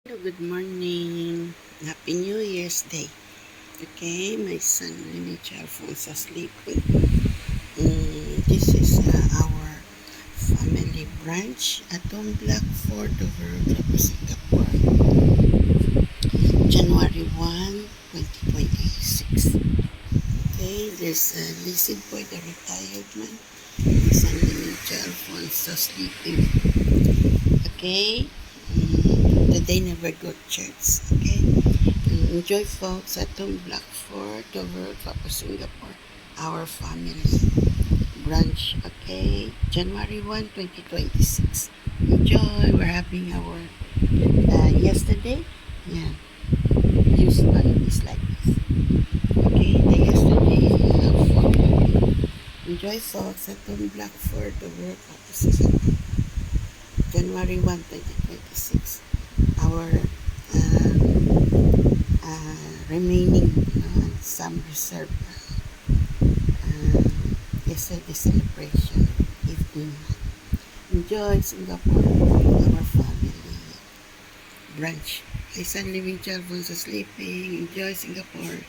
Hello, good morning. Happy New Year's Day. Okay, my son Lineage Alphonse is sleeping. This is our family branch at Tom Blackford over Singapore, January 1, 2026. Okay, there's Lizzie Boy, the retired man. My son Lineage Alphonse is sleeping. Okay, today never go to church. Okay. Enjoy folks at Tom Blackford over Singapore, our family branch. Okay, January 1, 2026. Enjoy. We're having our yesterday. Yeah, Houston is like this. Okay, the yesterday enjoy folks at Tom Blackford over Singapore, January 1, 2026. Our remaining some reserve yesterday celebration evening. Enjoy Singapore, our family branch. My son living child was sleeping. Enjoy Singapore.